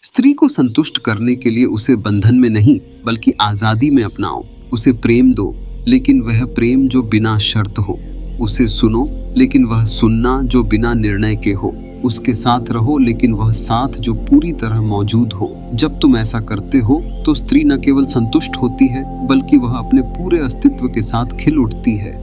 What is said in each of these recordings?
स्त्री को संतुष्ट करने के लिए उसे बंधन में नहीं बल्कि आजादी में अपनाओ। उसे प्रेम दो, लेकिन वह प्रेम जो बिना शर्त हो। उसे सुनो, लेकिन वह सुनना जो बिना निर्णय के हो। उसके साथ रहो, लेकिन वह साथ जो पूरी तरह मौजूद हो। जब तुम ऐसा करते हो तो स्त्री न केवल संतुष्ट होती है बल्कि वह अपने पूरे अस्तित्व के साथ खिल उठती है।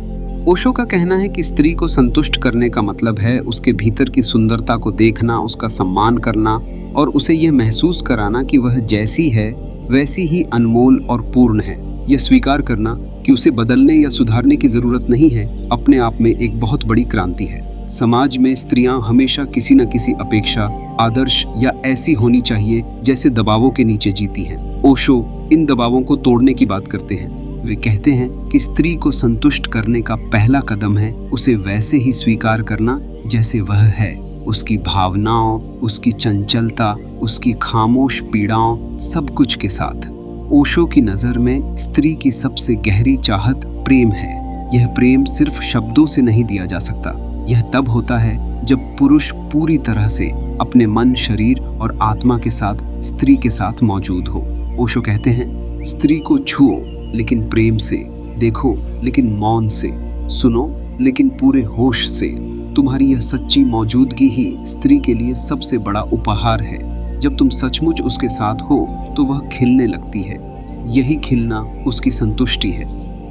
ओशो का कहना है कि स्त्री को संतुष्ट करने का मतलब है उसके भीतर की सुंदरता को देखना, उसका सम्मान करना और उसे यह महसूस कराना कि वह जैसी है वैसी ही अनमोल और पूर्ण है। यह स्वीकार करना कि उसे बदलने या सुधारने की जरूरत नहीं है, अपने आप में एक बहुत बड़ी क्रांति है। समाज में स्त्रियां हमेशा किसी न किसी अपेक्षा, आदर्श या ऐसी होनी चाहिए जैसे दबावों के नीचे जीती हैं। ओशो इन दबावों को तोड़ने की बात करते हैं। वे कहते हैं कि स्त्री को संतुष्ट करने का पहला कदम है उसे वैसे ही स्वीकार करना जैसे वह है। उसकी भावनाओं, उसकी चंचलता, उसकी खामोश पीड़ाओं, सब कुछ के साथ। ओशो की नज़र में स्त्री की सबसे गहरी चाहत प्रेम है। यह प्रेम सिर्फ शब्दों से नहीं दिया जा सकता। यह तब होता है जब पुरुष पूरी तरह से अपने मन, शरीर और आत्मा के साथ स्त्री के साथ मौजूद हो। ओशो कहते हैं, स्त्री को छुओ लेकिन प्रेम से, देखो लेकिन मौन से, सुनो लेकिन पूरे होश से। तुम्हारी यह सच्ची मौजूदगी ही स्त्री के लिए सबसे बड़ा उपहार है। जब तुम सचमुच उसके साथ हो तो वह खिलने लगती है। यही खिलना उसकी संतुष्टि है।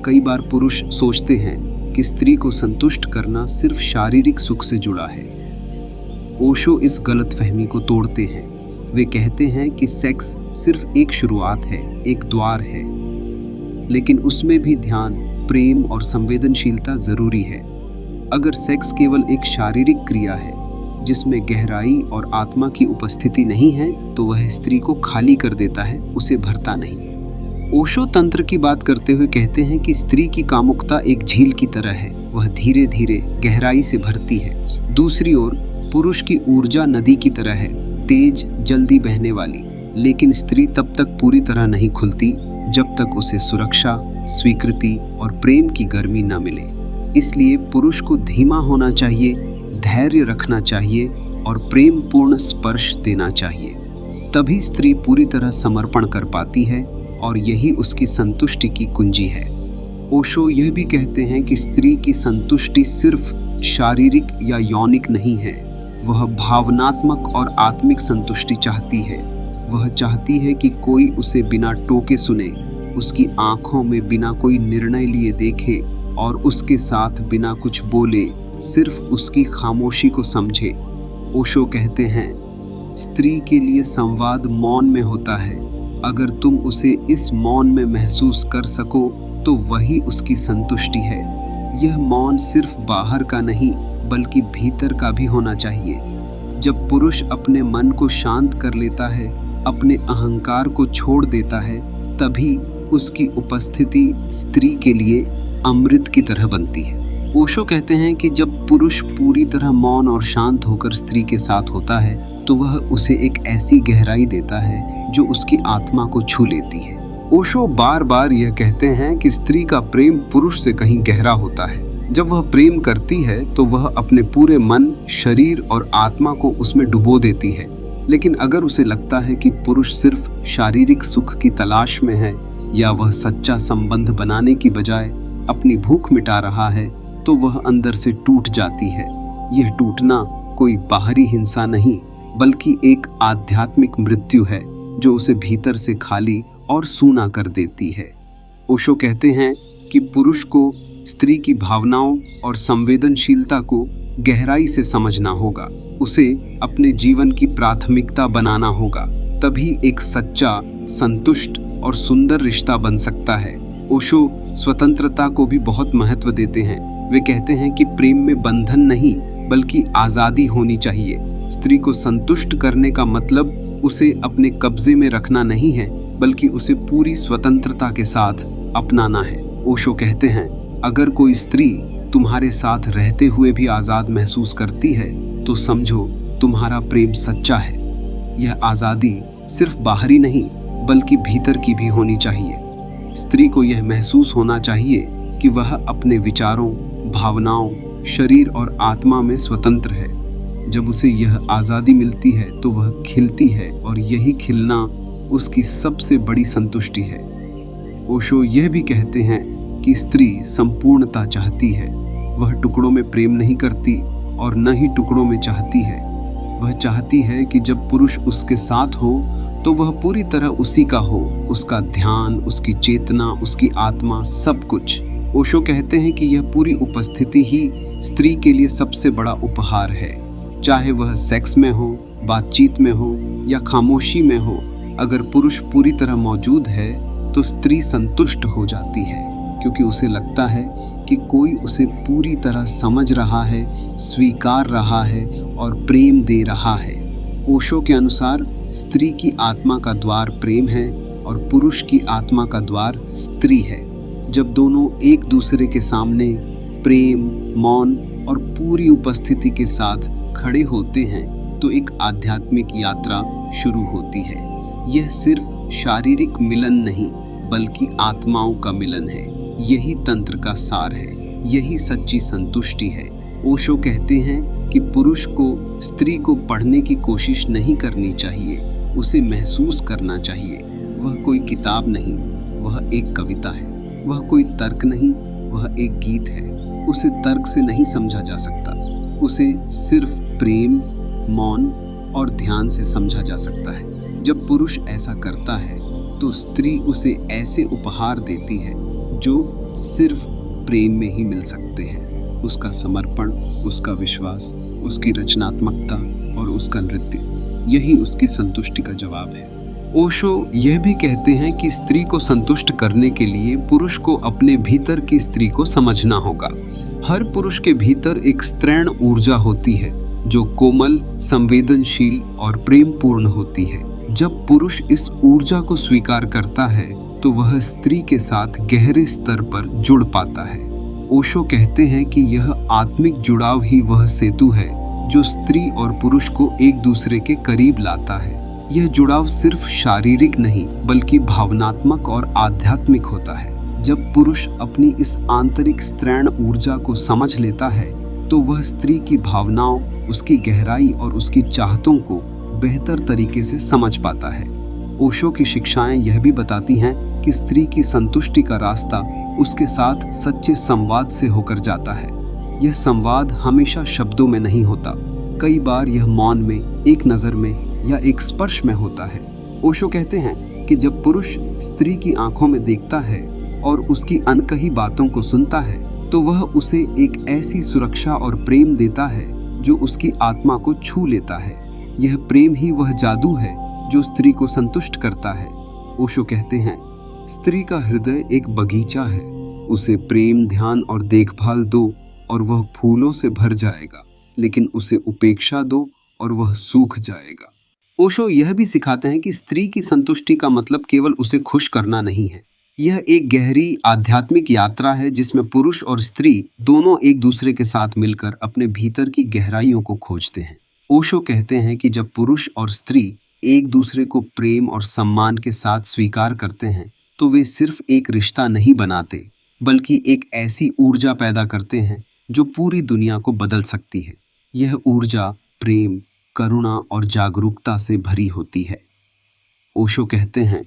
कई बार पुरुष सोचते हैं कि स्त्री को संतुष्ट करना सिर्फ शारीरिक सुख से जुड़ा है। ओशो इस गलतफहमी को तोड़ते हैं। वे कहते हैं कि सेक्स सिर्फ एक शुरुआत है, एक द्वार है, लेकिन उसमें भी ध्यान, प्रेम और संवेदनशीलता जरूरी है। अगर सेक्स केवल एक शारीरिक क्रिया है जिसमें गहराई और आत्मा की उपस्थिति नहीं है तो वह स्त्री को खाली कर देता है, उसे भरता नहीं। ओशो तंत्र की बात करते हुए कहते हैं कि स्त्री की कामुकता एक झील की तरह है, वह धीरे धीरे गहराई से भरती है। दूसरी ओर पुरुष की ऊर्जा नदी की तरह है, तेज, जल्दी बहने वाली। लेकिन स्त्री तब तक पूरी तरह नहीं खुलती जब तक उसे सुरक्षा, स्वीकृति और प्रेम की गर्मी न मिले। इसलिए पुरुष को धीमा होना चाहिए, धैर्य रखना चाहिए और प्रेम पूर्ण स्पर्श देना चाहिए। तभी स्त्री पूरी तरह समर्पण कर पाती है और यही उसकी संतुष्टि की कुंजी है। ओशो यह भी कहते हैं कि स्त्री की संतुष्टि सिर्फ शारीरिक या यौनिक नहीं है, वह भावनात्मक और आत्मिक संतुष्टि चाहती है। वह चाहती है कि कोई उसे बिना टोके सुने, उसकी आंखों में बिना कोई निर्णय लिए देखे और उसके साथ बिना कुछ बोले, सिर्फ उसकी खामोशी को समझे। ओशो कहते हैं, स्त्री के लिए संवाद मौन में होता है। अगर तुम उसे इस मौन में महसूस कर सको तो वही उसकी संतुष्टि है। यह मौन सिर्फ बाहर का नहीं बल्कि भीतर का भी होना चाहिए। जब पुरुष अपने मन को शांत कर लेता है, अपने अहंकार को छोड़ देता है, तभी उसकी उपस्थिति स्त्री के लिए अमृत की तरह बनती है। ओशो कहते हैं कि जब पुरुष पूरी तरह मौन और शांत होकर स्त्री के साथ होता है तो वह उसे एक ऐसी गहराई देता है जो उसकी आत्मा को छू लेती है। ओशो बार बार यह कहते हैं कि स्त्री का प्रेम पुरुष से कहीं गहरा होता है। जब वह प्रेम करती है तो वह अपने पूरे मन, शरीर और आत्मा को उसमें डुबो देती है। लेकिन अगर उसे लगता है कि पुरुष सिर्फ शारीरिक सुख की तलाश में है या वह सच्चा संबंध बनाने की बजाय अपनी भूख मिटा रहा है तो वह अंदर से टूट जाती है। यह टूटना कोई बाहरी हिंसा नहीं बल्कि एक आध्यात्मिक मृत्यु है जो उसे भीतर से खाली और सूना कर देती है। ओशो कहते हैं कि पुरुष को स्त्री की भावनाओं और संवेदनशीलता को गहराई से समझना होगा, उसे अपने जीवन की प्राथमिकता बनाना होगा। तभी एक सच्चा, संतुष्ट और सुंदर रिश्ता बन सकता है। ओशो स्वतंत्रता को भी बहुत महत्व देते हैं। वे कहते हैं कि प्रेम में बंधन नहीं बल्कि आज़ादी होनी चाहिए। स्त्री को संतुष्ट करने का मतलब उसे अपने कब्जे में रखना नहीं है बल्कि उसे पूरी स्वतंत्रता के साथ अपनाना है। ओशो कहते हैं, अगर कोई स्त्री तुम्हारे साथ रहते हुए भी आज़ाद महसूस करती है तो समझो तुम्हारा प्रेम सच्चा है। यह आज़ादी सिर्फ बाहरी नहीं बल्कि भीतर की भी होनी चाहिए। स्त्री को यह महसूस होना चाहिए कि वह अपने विचारों, भावनाओं, शरीर और आत्मा में स्वतंत्र है। जब उसे यह आज़ादी मिलती है तो वह खिलती है और यही खिलना उसकी सबसे बड़ी संतुष्टि है। ओशो यह भी कहते हैं कि स्त्री संपूर्णता चाहती है। वह टुकड़ों में प्रेम नहीं करती और न ही टुकड़ों में चाहती है। वह चाहती है कि जब पुरुष उसके साथ हो तो वह पूरी तरह उसी का हो, उसका ध्यान, उसकी चेतना, उसकी आत्मा, सब कुछ। ओशो कहते हैं कि यह पूरी उपस्थिति ही स्त्री के लिए सबसे बड़ा उपहार है। चाहे वह सेक्स में हो, बातचीत में हो या खामोशी में हो, अगर पुरुष पूरी तरह मौजूद है तो स्त्री संतुष्ट हो जाती है, क्योंकि उसे लगता है कि कोई उसे पूरी तरह समझ रहा है, स्वीकार रहा है और प्रेम दे रहा है। ओशो के अनुसार स्त्री की आत्मा का द्वार प्रेम है और पुरुष की आत्मा का द्वार स्त्री है। जब दोनों एक दूसरे के सामने प्रेम, मौन और पूरी उपस्थिति के साथ खड़े होते हैं तो एक आध्यात्मिक यात्रा शुरू होती है। यह सिर्फ शारीरिक मिलन नहीं बल्कि आत्माओं का मिलन है। यही तंत्र का सार है, यही सच्ची संतुष्टि है। ओशो कहते हैं कि पुरुष को स्त्री को पढ़ने की कोशिश नहीं करनी चाहिए, उसे महसूस करना चाहिए। वह कोई किताब नहीं, वह एक कविता है। वह कोई तर्क नहीं, वह एक गीत है। उसे तर्क से नहीं समझा जा सकता, उसे सिर्फ प्रेम, मौन और ध्यान से समझा जा सकता है। जब पुरुष ऐसा करता है तो स्त्री उसे ऐसे उपहार देती है जो सिर्फ प्रेम में ही मिल सकते हैं। उसका समर्पण, उसका विश्वास, उसकी रचनात्मकता और उसका नृत्य, यही उसकी संतुष्टि का जवाब है। ओशो यह भी कहते हैं कि स्त्री को संतुष्ट करने के लिए पुरुष को अपने भीतर की स्त्री को समझना होगा। हर पुरुष के भीतर एक स्त्रैण ऊर्जा होती है जो कोमल, संवेदनशील और प्रेमपूर्ण होती है। जब पुरुष इस ऊर्जा को स्वीकार करता है तो वह स्त्री के साथ गहरे स्तर पर जुड़ पाता है। ओशो कहते हैं कि यह आत्मिक जुड़ाव ही वह सेतु है जो स्त्री और पुरुष को एक दूसरे के करीब लाता है। यह जुड़ाव सिर्फ शारीरिक नहीं बल्कि भावनात्मक और आध्यात्मिक होता है। जब पुरुष अपनी इस आंतरिक स्त्रैण ऊर्जा को समझ लेता है तो वह स्त्री की भावनाओं, उसकी गहराई और उसकी चाहतों को बेहतर तरीके से समझ पाता है। ओशो की शिक्षाएं यह भी बताती हैं कि स्त्री की संतुष्टि का रास्ता उसके साथ सच्चे संवाद से होकर जाता है। यह संवाद हमेशा शब्दों में नहीं होता, कई बार यह मौन में, एक नज़र में या एक स्पर्श में होता है। ओशो कहते हैं कि जब पुरुष स्त्री की आंखों में देखता है और उसकी अनकही बातों को सुनता है तो वह उसे एक ऐसी सुरक्षा और प्रेम देता है जो उसकी आत्मा को छू लेता है। यह प्रेम ही वह जादू है जो स्त्री को संतुष्ट करता है। ओशो कहते हैं, स्त्री का हृदय एक बगीचा है, उसे प्रेम, ध्यान और देखभाल दो और वह फूलों से भर जाएगा, लेकिन उसे उपेक्षा दो और वह सूख जाएगा। ओशो यह भी सिखाते हैं कि स्त्री की संतुष्टि का मतलब केवल उसे खुश करना नहीं है। यह एक गहरी आध्यात्मिक यात्रा है जिसमें पुरुष और स्त्री दोनों एक दूसरे के साथ मिलकर अपने भीतर की गहराइयों को खोजते हैं। ओशो कहते हैं कि जब पुरुष और स्त्री एक दूसरे को प्रेम और सम्मान के साथ स्वीकार करते हैं तो वे सिर्फ एक रिश्ता नहीं बनाते बल्कि एक ऐसी ऊर्जा पैदा करते हैं जो पूरी दुनिया को बदल सकती है। यह ऊर्जा प्रेम, करुणा और जागरूकता से भरी होती है। ओशो कहते हैं,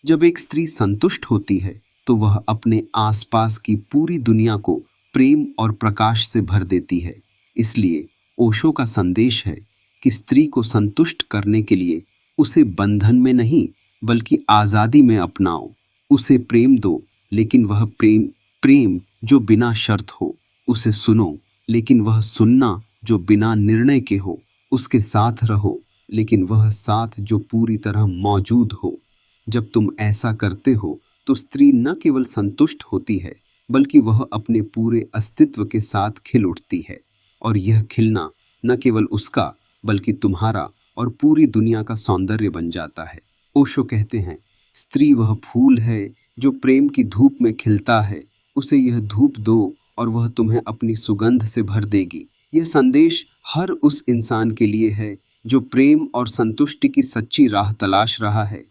जब एक स्त्री संतुष्ट होती है तो वह अपने आसपास की पूरी दुनिया को प्रेम और प्रकाश से भर देती है। इसलिए ओशो का संदेश है कि स्त्री को संतुष्ट करने के लिए उसे बंधन में नहीं बल्कि आज़ादी में अपनाओ। उसे प्रेम दो, लेकिन वह प्रेम जो बिना शर्त हो। उसे सुनो, लेकिन वह सुनना जो बिना निर्णय के हो। उसके साथ रहो, लेकिन वह साथ जो पूरी तरह मौजूद हो। जब तुम ऐसा करते हो तो स्त्री न केवल संतुष्ट होती है बल्कि वह अपने पूरे अस्तित्व के साथ खिल उठती है। और यह खिलना न केवल उसका बल्कि तुम्हारा और पूरी दुनिया का सौंदर्य बन जाता है। ओशो कहते हैं, स्त्री वह फूल है जो प्रेम की धूप में खिलता है। उसे यह धूप दो और वह तुम्हें अपनी सुगंध से भर देगी। यह संदेश हर उस इंसान के लिए है जो प्रेम और संतुष्टि की सच्ची राह तलाश रहा है।